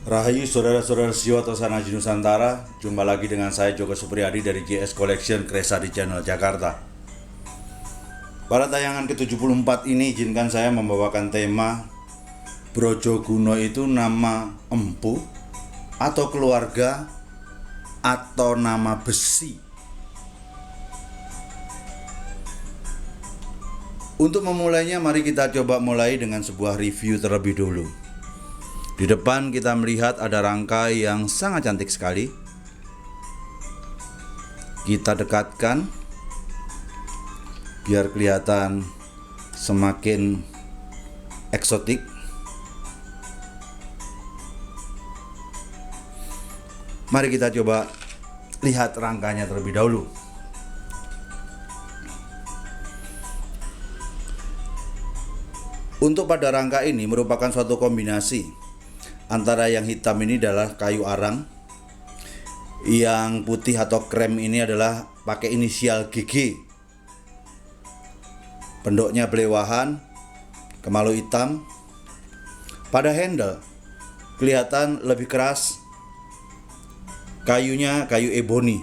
Rahayu saudara-saudara Siwa Tosana Nusantara, jumpa lagi dengan saya Joko Supriyadi dari JS Collection Kresari Channel Jakarta. Pada tayangan ke-74 ini izinkan saya membawakan tema Brojoguno itu nama empu atau keluarga atau nama besi. Untuk memulainya, mari kita coba mulai dengan sebuah review terlebih dulu. Di depan kita melihat ada rangkai yang sangat cantik sekali. Kita dekatkan biar kelihatan semakin eksotik. Mari kita coba lihat rangkanya terlebih dahulu. Untuk pada rangka ini merupakan suatu kombinasi antara yang hitam ini adalah kayu arang, yang putih atau krem ini adalah pakai inisial GG. Pendoknya belewahan, kemalu hitam. Pada handle kelihatan lebih keras, kayunya kayu ebony,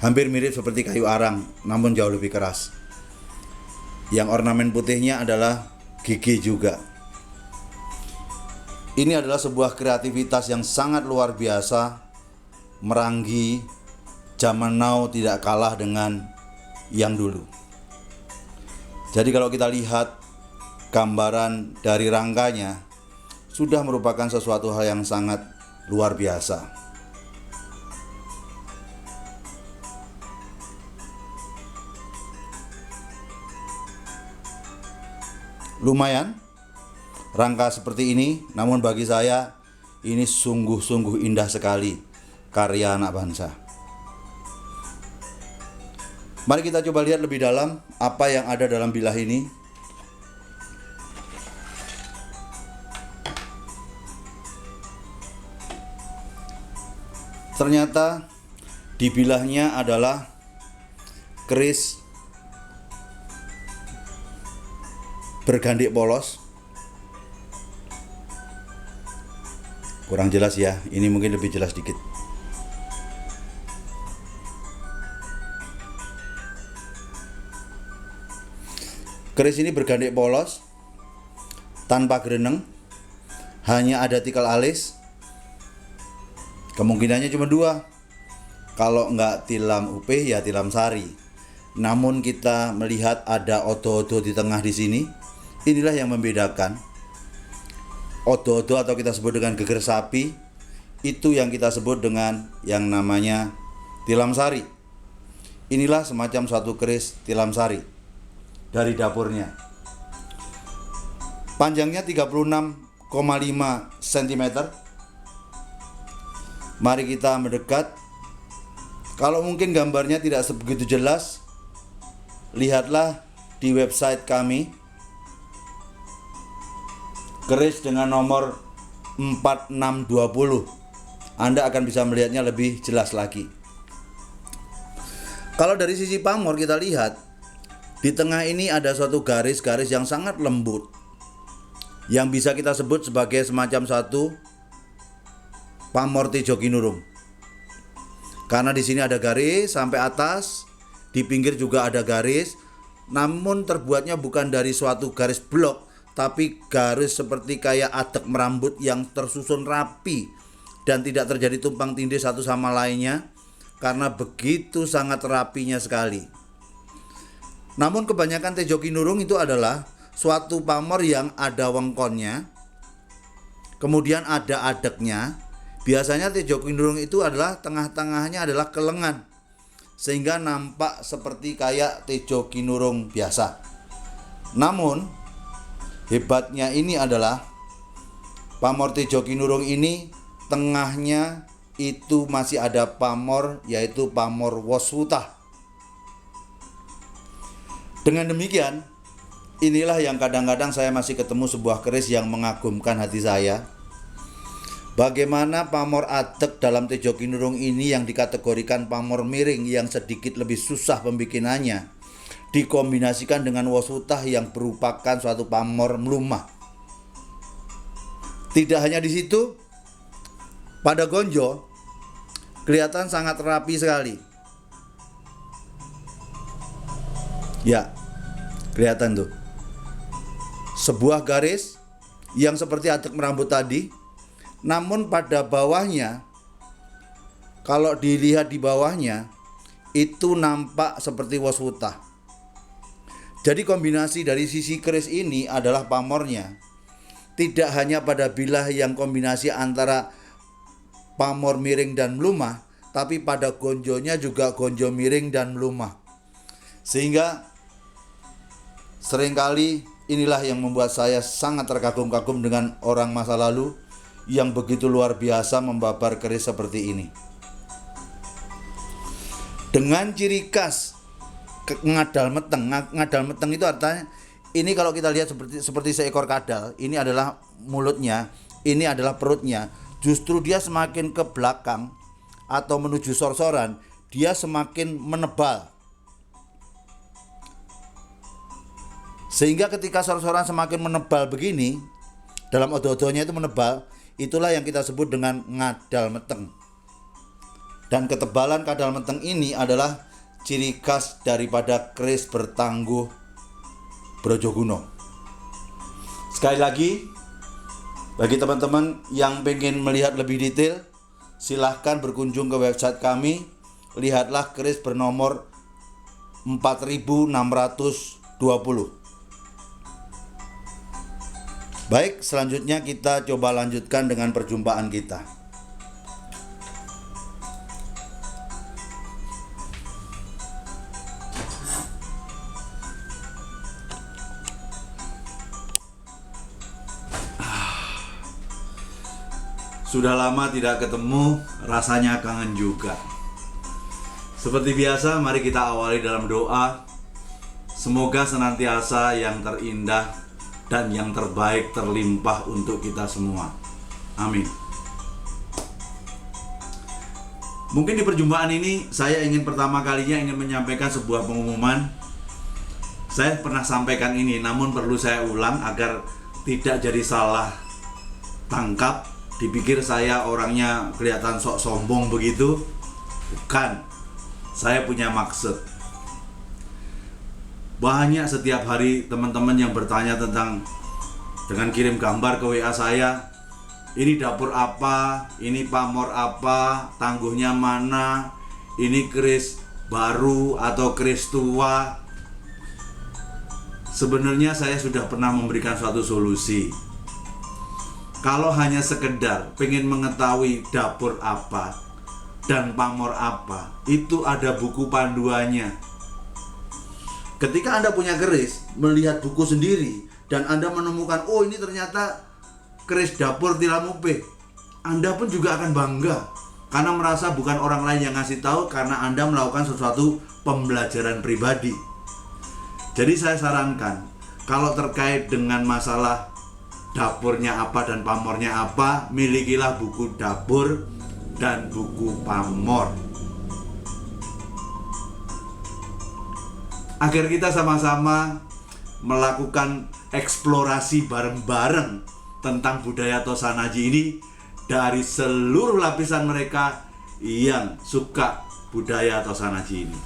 hampir mirip seperti kayu arang, namun jauh lebih keras. Yang ornamen putihnya adalah GG juga. Ini adalah sebuah kreativitas yang sangat luar biasa. Merangi zaman now tidak kalah dengan yang dulu. Jadi kalau kita lihat gambaran dari rangkanya, sudah merupakan sesuatu hal yang sangat luar biasa. Lumayan rangka seperti ini, namun bagi saya ini sungguh-sungguh indah sekali karya anak bangsa. Mari kita coba lihat lebih dalam apa yang ada dalam bilah ini. Ternyata di bilahnya adalah keris bergandik polos. Kurang jelas ya, ini mungkin lebih jelas dikit. Keris ini bergandik polos, tanpa gereneng, hanya ada tikal alis. Kemungkinannya cuma dua, kalau nggak tilam upih ya tilam sari. Namun kita melihat ada odo-odo di tengah di sini. Inilah yang membedakan. Odo-odo atau kita sebut dengan geger sapi, itu yang kita sebut dengan yang namanya tilam sari. Inilah semacam satu keris tilam sari dari dapurnya. Panjangnya 36,5 cm. Mari kita mendekat. Kalau mungkin gambarnya tidak sebegitu jelas, lihatlah di website kami. Keris dengan nomor 4620. Anda akan bisa melihatnya lebih jelas lagi. Kalau dari sisi pamor kita lihat, di tengah ini ada suatu garis-garis yang sangat lembut, yang bisa kita sebut sebagai semacam satu pamor Tejokinurung. Karena di sini ada garis sampai atas, di pinggir juga ada garis, namun terbuatnya bukan dari suatu garis blok, tapi garis seperti kayak adek merambut yang tersusun rapi dan tidak terjadi tumpang tindih satu sama lainnya, karena begitu sangat rapinya sekali. Namun kebanyakan Tejokinurung itu adalah suatu pamor yang ada wengkonnya, kemudian ada adeknya. Biasanya Tejokinurung itu adalah tengah-tengahnya adalah kelengan, sehingga nampak seperti kayak Tejokinurung biasa. Namun hebatnya ini adalah pamor Tejokinurung ini tengahnya itu masih ada pamor, yaitu pamor Woswutah. Dengan demikian, inilah yang kadang-kadang saya masih ketemu sebuah keris yang mengagumkan hati saya. Bagaimana pamor adek dalam Tejokinurung ini yang dikategorikan pamor miring yang sedikit lebih susah pembikinannya, dikombinasikan dengan Woswutah yang merupakan suatu pamor melumah. Tidak hanya di situ, pada gonjo kelihatan sangat rapi sekali. Ya, kelihatan tuh. Sebuah garis yang seperti aduk merambut tadi, namun pada bawahnya, kalau dilihat di bawahnya, itu nampak seperti waswutah. Jadi kombinasi dari sisi keris ini adalah pamornya. Tidak hanya pada bilah yang kombinasi antara pamor miring dan melumah, tapi pada gonjonya juga gonjo miring dan melumah. Sehingga seringkali inilah yang membuat saya sangat terkagum-kagum dengan orang masa lalu yang begitu luar biasa membabar keris seperti ini. Dengan ciri khas ngadal meteng. Ngadal meteng itu artinya, ini kalau kita lihat seperti seekor kadal, ini adalah mulutnya, ini adalah perutnya. Justru dia semakin ke belakang atau menuju sorsoran, dia semakin menebal. Sehingga ketika sorsoran semakin menebal begini, dalam odo-odonya itu menebal, itulah yang kita sebut dengan ngadal meteng. Dan ketebalan kadal meteng ini adalah ciri khas daripada keris bertangguh Brojoguno. Sekali lagi, bagi teman-teman yang ingin melihat lebih detail, silahkan berkunjung ke website kami. Lihatlah keris bernomor 4620. Baik, selanjutnya kita coba lanjutkan dengan perjumpaan kita. Sudah lama tidak ketemu, rasanya kangen juga. Seperti biasa, mari kita awali dalam doa. Semoga senantiasa yang terindah dan yang terbaik terlimpah untuk kita semua. Amin. Mungkin di perjumpaan ini saya ingin pertama kalinya menyampaikan sebuah pengumuman. Saya pernah sampaikan ini, namun perlu saya ulang agar tidak jadi salah tangkap. Dipikir saya orangnya kelihatan sok sombong begitu. Bukan. Saya punya maksud. Banyak setiap hari teman-teman yang bertanya dengan kirim gambar ke WA saya. Ini dapur apa? Ini pamor apa? Tangguhnya mana? Ini keris baru atau keris tua? Sebenarnya saya sudah pernah memberikan suatu solusi. Kalau hanya sekedar pengen mengetahui dapur apa dan pamor apa, itu ada buku panduannya. Ketika Anda punya keris, melihat buku sendiri, dan Anda menemukan, oh ini ternyata keris dapur Tilamope, Anda pun juga akan bangga, karena merasa bukan orang lain yang ngasih tahu, karena Anda melakukan sesuatu pembelajaran pribadi. Jadi saya sarankan, kalau terkait dengan masalah dapurnya apa dan pamornya apa, milikilah buku dapur dan buku pamor, agar kita sama-sama melakukan eksplorasi bareng-bareng tentang budaya Tosanaji ini dari seluruh lapisan mereka yang suka budaya Tosanaji ini.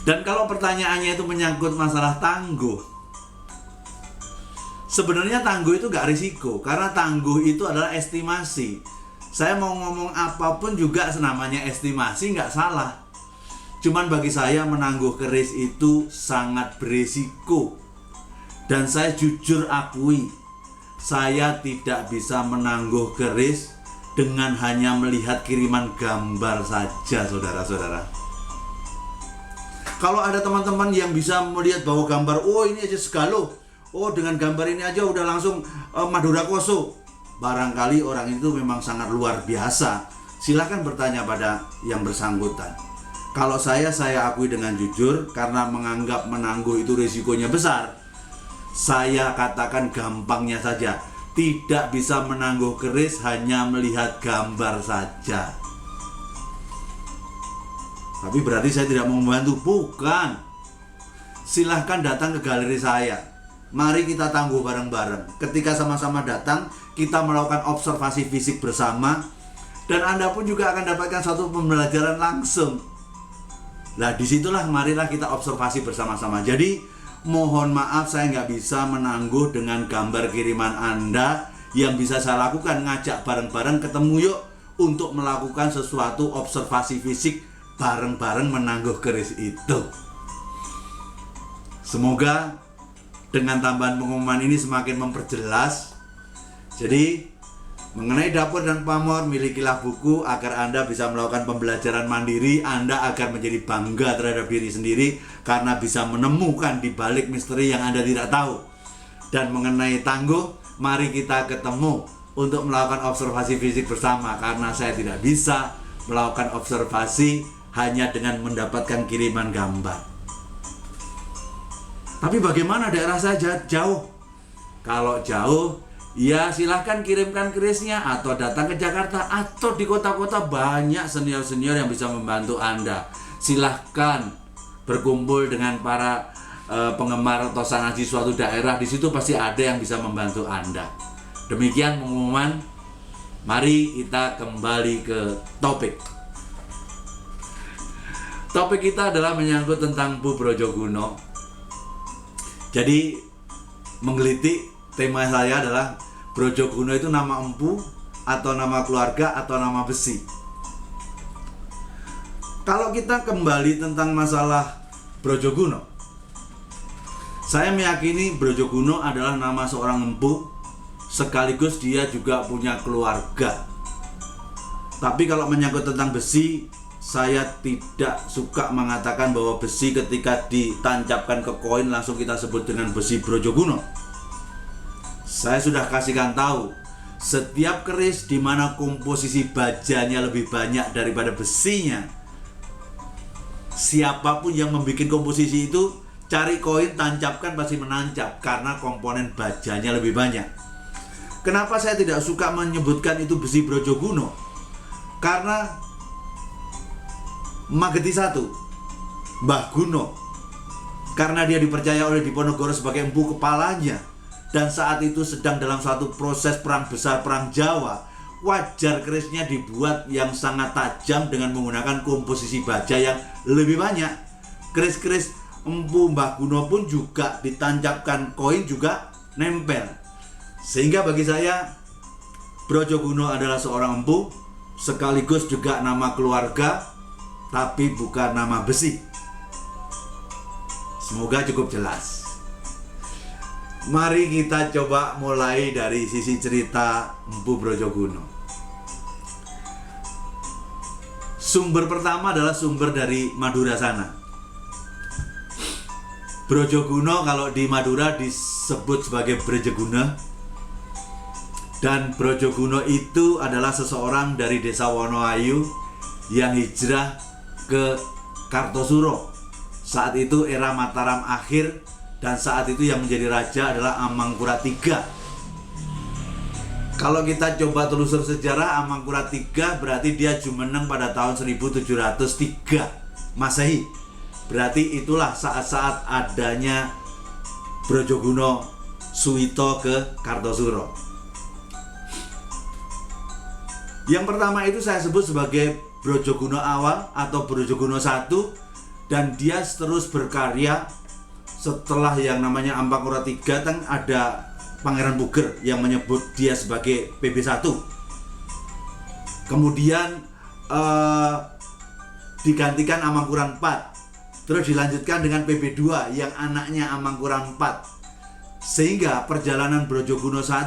Dan kalau pertanyaannya itu menyangkut masalah tangguh, sebenarnya tangguh itu gak risiko, karena tangguh itu adalah estimasi. Saya mau ngomong apapun juga namanya estimasi, gak salah. Cuman bagi saya menangguh keris itu sangat berisiko. Dan saya jujur akui, saya tidak bisa menangguh keris dengan hanya melihat kiriman gambar saja, saudara-saudara. Kalau ada teman-teman yang bisa melihat bahwa gambar, oh ini aja segalo, oh dengan gambar ini aja udah langsung Madura Koso, barangkali orang itu memang sangat luar biasa. Silahkan bertanya pada yang bersangkutan. Kalau saya akui dengan jujur, karena menganggap menangguh itu risikonya besar, saya katakan gampangnya saja, tidak bisa menangguh keris hanya melihat gambar saja. Tapi berarti saya tidak mau membantu? Bukan. Silahkan datang ke galeri saya. mari kita tangguh bareng-bareng. Ketika sama-sama datang, kita melakukan observasi fisik bersama, dan Anda pun juga akan dapatkan satu pembelajaran langsung. Nah, disitulah marilah kita observasi bersama-sama. Jadi, mohon maaf saya nggak bisa menangguh dengan gambar kiriman Anda. Yang bisa saya lakukan, ngajak bareng-bareng ketemu yuk untuk melakukan sesuatu observasi fisik bareng-bareng menangguh keris itu. Semoga dengan tambahan pengumuman ini semakin memperjelas. Jadi, mengenai dapur dan pamor, milikilah buku agar Anda bisa melakukan pembelajaran mandiri. Anda akan menjadi bangga terhadap diri sendiri karena bisa menemukan di balik misteri yang Anda tidak tahu. Dan mengenai tangguh, mari kita ketemu untuk melakukan observasi fisik bersama, karena saya tidak bisa melakukan observasi hanya dengan mendapatkan kiriman gambar. Tapi bagaimana daerah saya jauh? Kalau jauh, ya silahkan kirimkan kerisnya atau datang ke Jakarta, atau di kota-kota banyak senior-senior yang bisa membantu Anda. Silahkan berkumpul dengan para penggemar Tosana di suatu daerah. Di situ pasti ada yang bisa membantu Anda. Demikian pengumuman. Mari kita kembali ke topik. Topik kita adalah menyangkut tentang Empu Brojoguno. Jadi menggelitik, tema saya adalah Brojoguno itu nama empu atau nama keluarga atau nama besi. Kalau kita kembali tentang masalah Brojoguno, saya meyakini Brojoguno adalah nama seorang empu, sekaligus dia juga punya keluarga. Tapi kalau menyangkut tentang besi, saya tidak suka mengatakan bahwa besi ketika ditancapkan ke koin langsung kita sebut dengan besi Brojoguno. Saya sudah kasihkan tahu, setiap keris di mana komposisi bajanya lebih banyak daripada besinya, siapapun yang membuat komposisi itu, cari koin, tancapkan, pasti menancap karena komponen bajanya lebih banyak. Kenapa saya tidak suka menyebutkan itu besi Brojoguno? Karena Mageti I, Mbah Guno, karena dia dipercaya oleh Diponegoro sebagai empu kepalanya, dan saat itu sedang dalam satu proses perang besar, perang Jawa, wajar kerisnya dibuat yang sangat tajam dengan menggunakan komposisi baja yang lebih banyak. Keris-keris empu Mbah Guno pun juga ditancapkan koin juga nempel. Sehingga bagi saya Brojoguno adalah seorang empu, sekaligus juga nama keluarga, tapi bukan nama besi. Semoga cukup jelas. Mari kita coba mulai dari sisi cerita Empu Brojoguno. Sumber pertama adalah sumber dari Madura sana. Brojoguno kalau di Madura disebut sebagai Brejeguna, dan Brojoguno itu adalah seseorang dari desa Wonoayu yang hijrah ke Kartosuro. Saat itu era Mataram akhir, dan saat itu yang menjadi raja adalah Amangkurat III. Kalau kita coba telusur sejarah, Amangkurat III berarti dia jumeneng pada tahun 1703 Masehi. Berarti itulah saat-saat adanya Brojoguno Suwito ke Kartosuro. Yang pertama itu saya sebut sebagai Brojoguno awal atau Brojoguno I, dan dia terus berkarya setelah yang namanya Amangkurat III. Kan ada Pangeran Puger yang menyebut dia sebagai PB1. Kemudian digantikan Amangkurat IV. Terus dilanjutkan dengan PB2 yang anaknya Amangkurat IV. Sehingga perjalanan Brojoguno I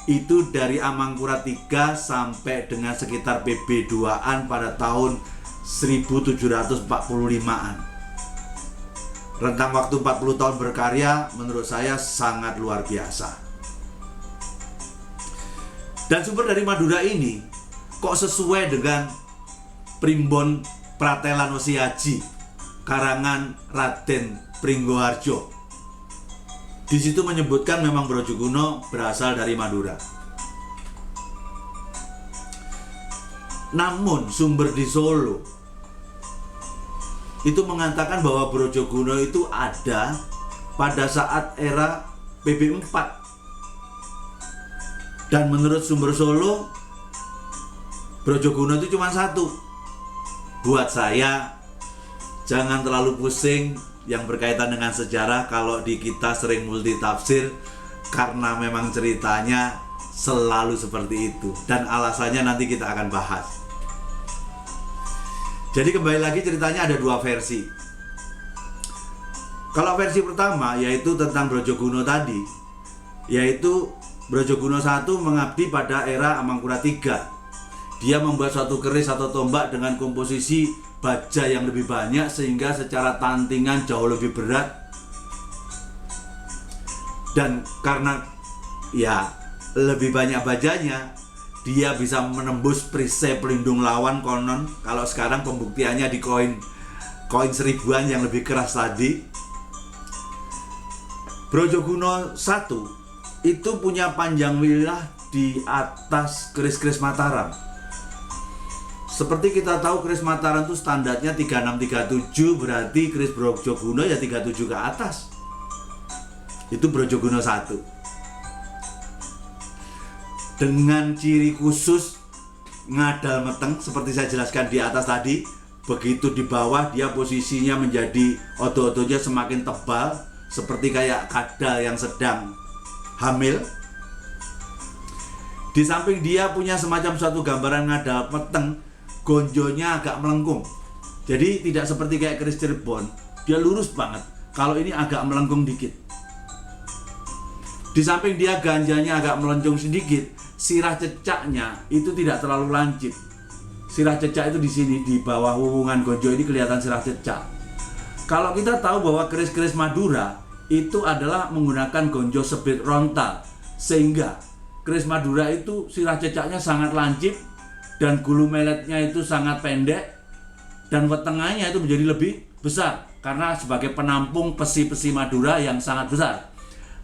itu dari Amangkurat III sampai dengan sekitar PB2-an pada tahun 1745-an. Rentang waktu 40 tahun berkarya menurut saya sangat luar biasa. Dan sumber dari Madura ini kok sesuai dengan Primbon Pratelan Osiaji karangan Raden Pringgoharjo. Di situ menyebutkan memang Brojoguno berasal dari Madura. Namun sumber di Solo itu mengatakan bahwa Brojoguno itu ada pada saat era PB4. Dan menurut sumber Solo, Brojogono itu cuma satu. Buat saya, jangan terlalu pusing yang berkaitan dengan sejarah kalau di kita sering multitafsir, karena memang ceritanya selalu seperti itu dan alasannya nanti kita akan bahas. Jadi kembali lagi, ceritanya ada dua versi. Kalau versi pertama yaitu tentang Brojogono tadi, yaitu Brojogono I mengabdi pada era Amangkurat III. Dia membuat suatu keris atau tombak dengan komposisi baja yang lebih banyak sehingga secara tantingan jauh lebih berat. Dan karena ya lebih banyak bajanya, dia bisa menembus perisai pelindung lawan konon. Kalau sekarang pembuktiannya di koin seribuan yang lebih keras tadi. Brojogono I itu punya panjang wilayah di atas keris-keris Mataram. Seperti kita tahu, keris Mataram itu standarnya 3637, berarti keris Brojogono ya 37 ke atas. Itu Brojogono I. Dengan ciri khusus ngadal meteng seperti saya jelaskan di atas tadi. Begitu di bawah dia posisinya menjadi otot-ototnya semakin tebal, seperti kayak kadal yang sedang hamil. Di samping dia punya semacam suatu gambaran ngadal meteng, gonjonya agak melengkung. Jadi tidak seperti kayak keris Cirebon, dia lurus banget. Kalau ini agak melengkung dikit. Di samping dia ganjanya agak melencong sedikit, sirah cecaknya itu tidak terlalu lancip. Sirah cecak itu di sini, di bawah wuwungan gonjo ini kelihatan sirah cecak. Kalau kita tahu bahwa keris-keris Madura itu adalah menggunakan gonjo sebit rontal, sehingga keris Madura itu sirah cecaknya sangat lancip dan gulu meletnya itu sangat pendek, dan wetengahnya itu menjadi lebih besar karena sebagai penampung pesi-pesi Madura yang sangat besar.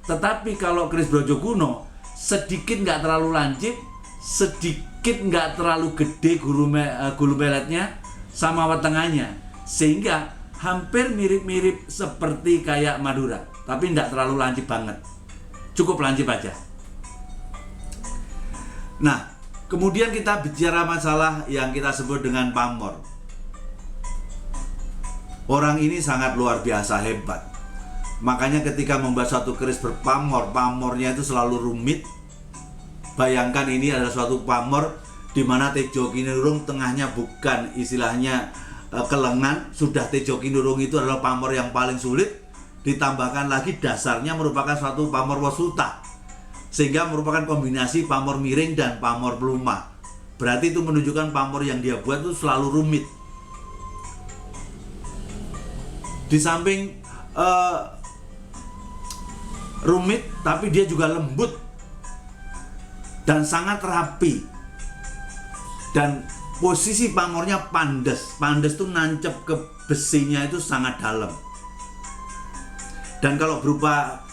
Tetapi kalau keris Brojogono sedikit nggak terlalu lancip, sedikit nggak terlalu gede gulu meletnya sama wetengahnya, sehingga hampir mirip-mirip seperti kayak Madura, tapi nggak terlalu lancip banget, cukup lancip aja. Nah, kemudian kita bicara masalah yang kita sebut dengan pamor. Orang ini sangat luar biasa hebat. Makanya ketika membuat suatu keris berpamor, pamornya itu selalu rumit. Bayangkan ini adalah suatu pamor di mana Tejo Kinurung tengahnya bukan istilahnya kelengan, sudah Tejo Kinurung itu adalah pamor yang paling sulit. Ditambahkan lagi dasarnya merupakan suatu pamor wasuta, sehingga merupakan kombinasi pamor miring dan pamor peluma. Berarti itu menunjukkan pamor yang dia buat itu selalu rumit. Di samping rumit, tapi dia juga lembut dan sangat rapi. Dan posisi pamornya pandes. Pandes itu nancep ke besinya itu sangat dalam. Dan kalau berupa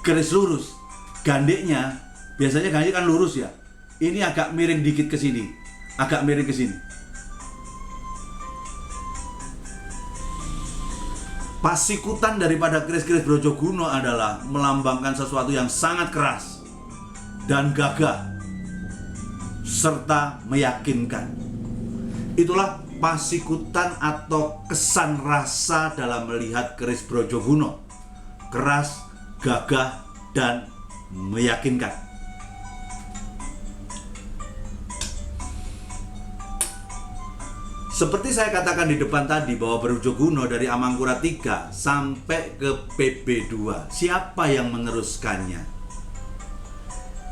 keris lurus, gandeknya biasanya gandek kan lurus ya. Ini agak miring dikit ke sini, agak miring ke sini. Pasikutan daripada keris-keris Brojogono adalah melambangkan sesuatu yang sangat keras dan gagah serta meyakinkan. Itulah pasikutan atau kesan rasa dalam melihat keris Brojogono. Keras, gagah, dan meyakinkan. Seperti saya katakan di depan tadi bahwa Brojogono dari Amangkurat III sampai ke PB2, siapa yang meneruskannya?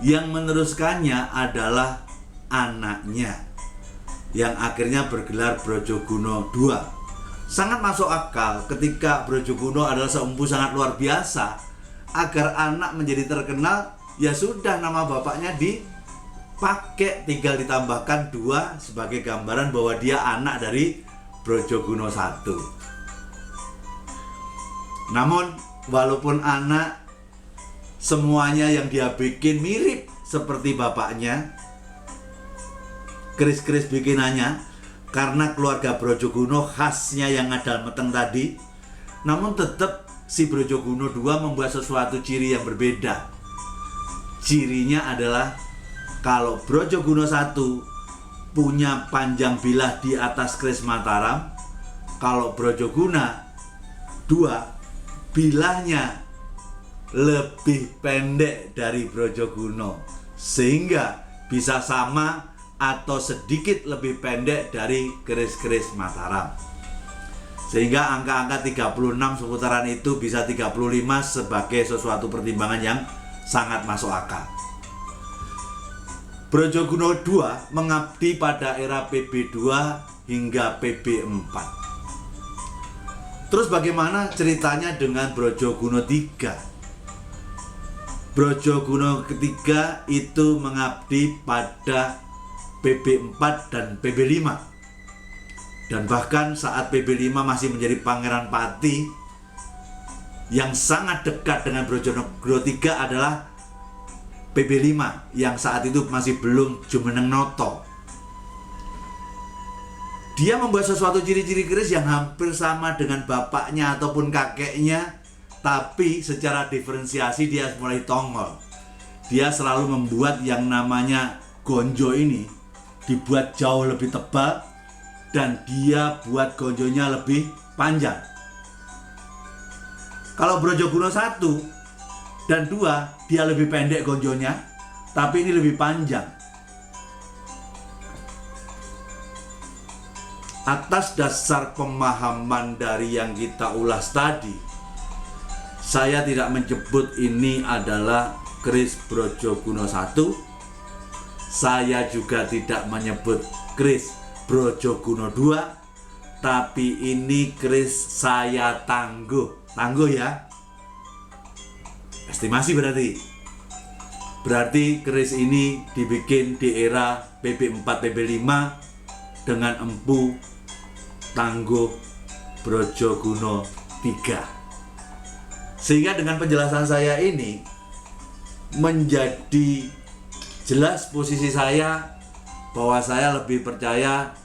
Yang meneruskannya adalah anaknya yang akhirnya bergelar Brojogono II. Sangat masuk akal ketika Brojogono adalah seempu sangat luar biasa. Agar anak menjadi terkenal, ya sudah nama bapaknya dipakai, tinggal ditambahkan 2 sebagai gambaran bahwa dia anak dari Brojogono I. Namun walaupun anak, semuanya yang dia bikin mirip seperti bapaknya, keris-keris bikinannya, karena keluarga Brojogono khasnya yang ngadal meteng tadi. Namun tetap si Brojogono II membuat sesuatu ciri yang berbeda. Cirinya adalah kalau Brojogono I punya panjang bilah di atas keris Mataram, kalau Brojogono II bilahnya lebih pendek dari Brojogono, sehingga bisa sama atau sedikit lebih pendek dari keris-keris Mataram. Sehingga angka-angka 36 seputaran itu bisa 35 sebagai sesuatu pertimbangan yang sangat masuk akal. Brojogono II mengabdi pada era PB2 hingga PB4. Terus bagaimana ceritanya dengan Brojogono III? Brojogono III itu mengabdi pada PB4 dan PB5. Dan bahkan saat PB5 masih menjadi Pangeran Pati, yang sangat dekat dengan Brojogono III adalah PB5 yang saat itu masih belum jumeneng noto. Dia membuat sesuatu ciri-ciri keris yang hampir sama dengan bapaknya ataupun kakeknya, tapi secara diferensiasi dia mulai tongol. Dia selalu membuat yang namanya gonjo ini dibuat jauh lebih tebal, dan dia buat gonjonya lebih panjang. Kalau Brojogono I dan II dia lebih pendek gonjonya, tapi ini lebih panjang. Atas dasar pemahaman dari yang kita ulas tadi, saya tidak menyebut ini adalah keris Brojogono I. Saya juga tidak menyebut keris Brojogono II, tapi ini keris saya tangguh. Tangguh ya, estimasi berarti keris ini dibikin di era PB4 PB5 dengan empu tangguh Brojogono III. Sehingga dengan penjelasan saya ini menjadi jelas posisi saya, bahwa saya lebih percaya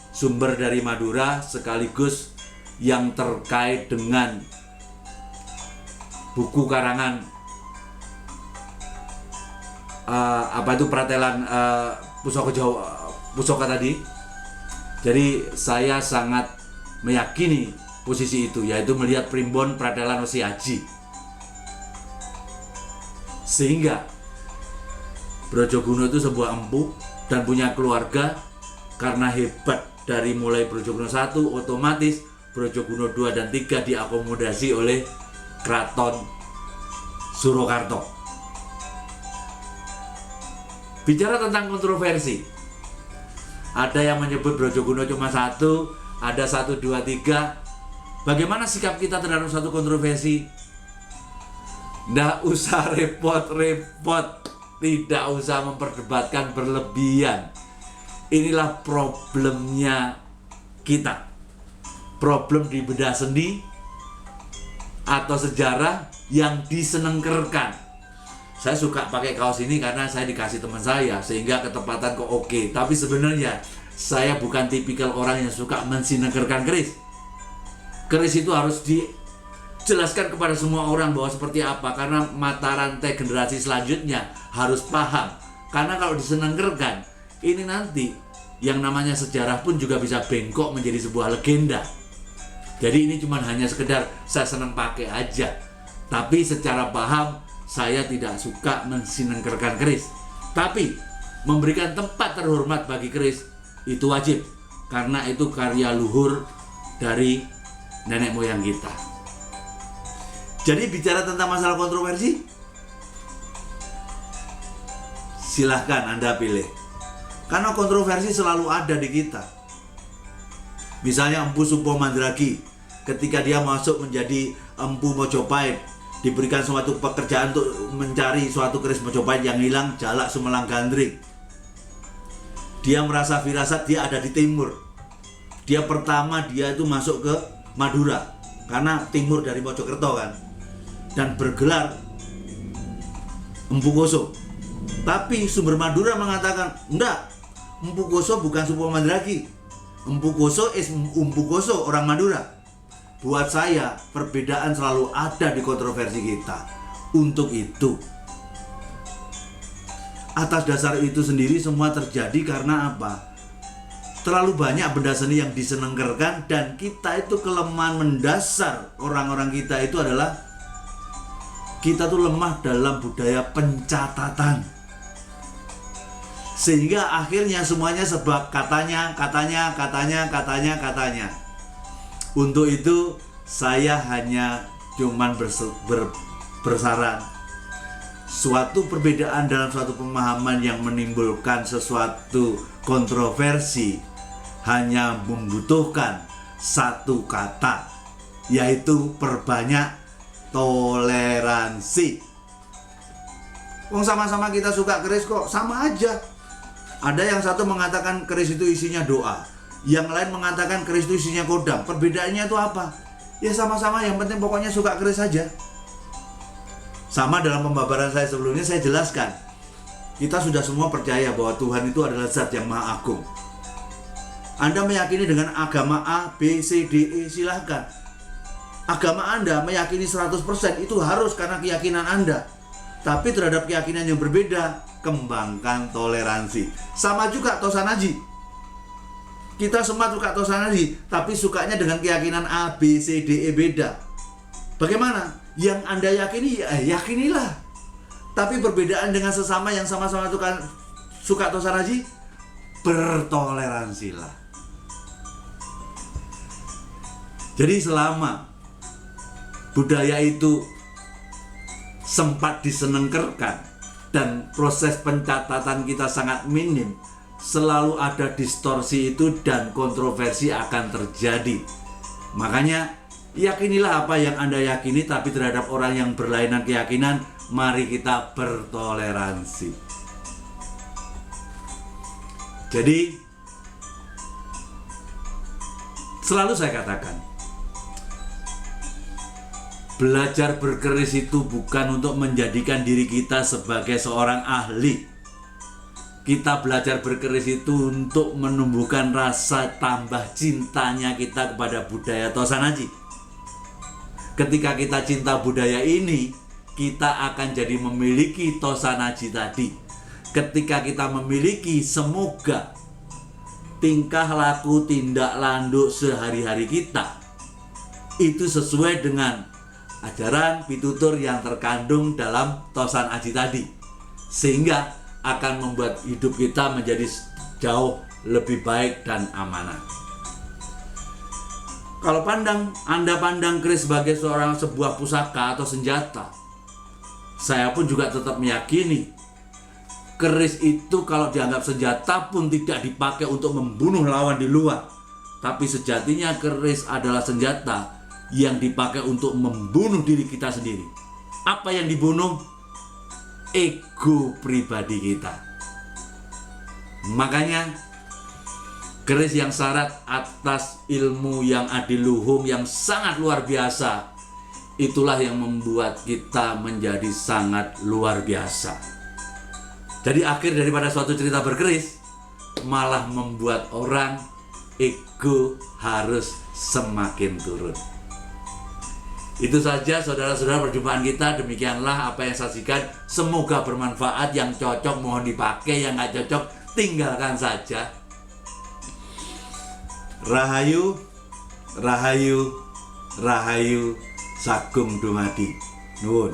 sumber dari Madura sekaligus yang terkait dengan buku karangan Pratelan Pusaka tadi. Jadi saya sangat meyakini posisi itu, yaitu melihat primbon Pratelan Wesi Aji. Sehingga Brojogono itu sebuah empu dan punya keluarga. Karena hebat dari mulai Brojogono I, otomatis Brojogono II dan III diakomodasi oleh Keraton Surakarta. Bicara tentang kontroversi, ada yang menyebut Brojogono cuma 1, ada 1, 2, 3. Bagaimana sikap kita terhadap satu kontroversi? Nggak usah repot-repot, tidak usah memperdebatkan berlebihan. Inilah problemnya kita. Problem di bedah sendi atau sejarah yang disenengkerkan. Saya suka pakai kaos ini karena saya dikasih teman saya, sehingga ketepatan kok oke. Tapi sebenarnya saya bukan tipikal orang yang suka mensinengkerkan keris. Keris itu harus dijelaskan kepada semua orang bahwa seperti apa, karena mata rantai generasi selanjutnya harus paham. Karena kalau disenengkerkan, ini nanti yang namanya sejarah pun juga bisa bengkok menjadi sebuah legenda. Jadi ini cuma hanya sekedar saya senang pakai aja. Tapi secara paham saya tidak suka mensinengkerkan keris. Tapi memberikan tempat terhormat bagi keris itu wajib, karena itu karya luhur dari nenek moyang kita. Jadi bicara tentang masalah kontroversi, silahkan Anda pilih. Karena kontroversi selalu ada di kita. Misalnya Empu Supo Mandragi, ketika dia masuk menjadi Empu Mojopahit, diberikan suatu pekerjaan untuk mencari suatu keris Mojopahit yang hilang, Jalak Sumelang Gandring. Dia merasa firasat dia ada di timur. Dia itu masuk ke Madura, karena timur dari Mojokerto kan, dan bergelar Empu Koso. Tapi sumber Madura mengatakan, enggak, Empu Koso bukan Supo Mandragi. Empu Koso orang Madura. buat saya perbedaan selalu ada di kontroversi kita. Untuk itu, atas dasar itu sendiri semua terjadi karena apa? Terlalu banyak benda seni yang disenengkerkan, dan kita itu kelemahan mendasar orang-orang kita itu adalah kita tuh lemah dalam budaya pencatatan. Sehingga akhirnya semuanya sebab katanya. Untuk itu saya hanya cuman bersaran, suatu perbedaan dalam suatu pemahaman yang menimbulkan sesuatu kontroversi hanya membutuhkan satu kata, yaitu perbanyak toleransi. Wong sama-sama kita suka keris kok, sama aja. Ada yang satu mengatakan keris itu isinya doa, yang lain mengatakan keris itu isinya kodam. Perbedaannya itu apa? Ya sama-sama, yang penting pokoknya suka keris saja. Sama dalam pembabaran saya sebelumnya saya jelaskan, kita sudah semua percaya bahwa Tuhan itu adalah zat yang maha agung. Anda meyakini dengan agama A, B, C, D, E, silahkan. Agama Anda meyakini 100% itu harus karena keyakinan Anda. Tapi terhadap keyakinan yang berbeda, kembangkan toleransi. Sama juga Tosanaji. Kita semua suka Tosanaji, tapi sukanya dengan keyakinan A, B, C, D, E beda. Bagaimana? Yang Anda yakini, ya yakinilah. Tapi perbedaan dengan sesama yang sama-sama suka Tosanaji, bertoleransilah. Jadi selama budaya itu sempat disenengkerkan dan proses pencatatan kita sangat minim, selalu ada distorsi itu dan kontroversi akan terjadi. Makanya yakinilah apa yang Anda yakini, tapi terhadap orang yang berlainan keyakinan, mari kita bertoleransi. Jadi selalu saya katakan, belajar berkeris itu bukan untuk menjadikan diri kita sebagai seorang ahli. Kita belajar berkeris itu untuk menumbuhkan rasa tambah cintanya kita kepada budaya Tosanaji. Ketika kita cinta budaya ini, kita akan jadi memiliki Tosanaji tadi. Ketika kita memiliki, semoga tingkah laku, tindak landuk sehari-hari kita itu sesuai dengan ajaran pitutur yang terkandung dalam Tosanaji tadi, sehingga akan membuat hidup kita menjadi jauh lebih baik dan amanah. Kalau Anda pandang keris sebagai sebuah pusaka atau senjata, saya pun juga tetap meyakini keris itu kalau dianggap senjata pun tidak dipakai untuk membunuh lawan di luar, tapi sejatinya keris adalah senjata yang dipakai untuk membunuh diri kita sendiri. Apa yang dibunuh? Ego pribadi kita. Makanya keris yang syarat atas ilmu yang adiluhung yang sangat luar biasa, itulah yang membuat kita menjadi sangat luar biasa. Jadi akhir daripada suatu cerita berkeris malah membuat orang ego harus semakin turun. Itu saja saudara-saudara perjumpaan kita. Demikianlah apa yang saya saksikan. Semoga bermanfaat. Yang cocok mohon dipakai, yang nggak cocok tinggalkan saja. Rahayu, rahayu, rahayu, sagung dumadi. Nuwun.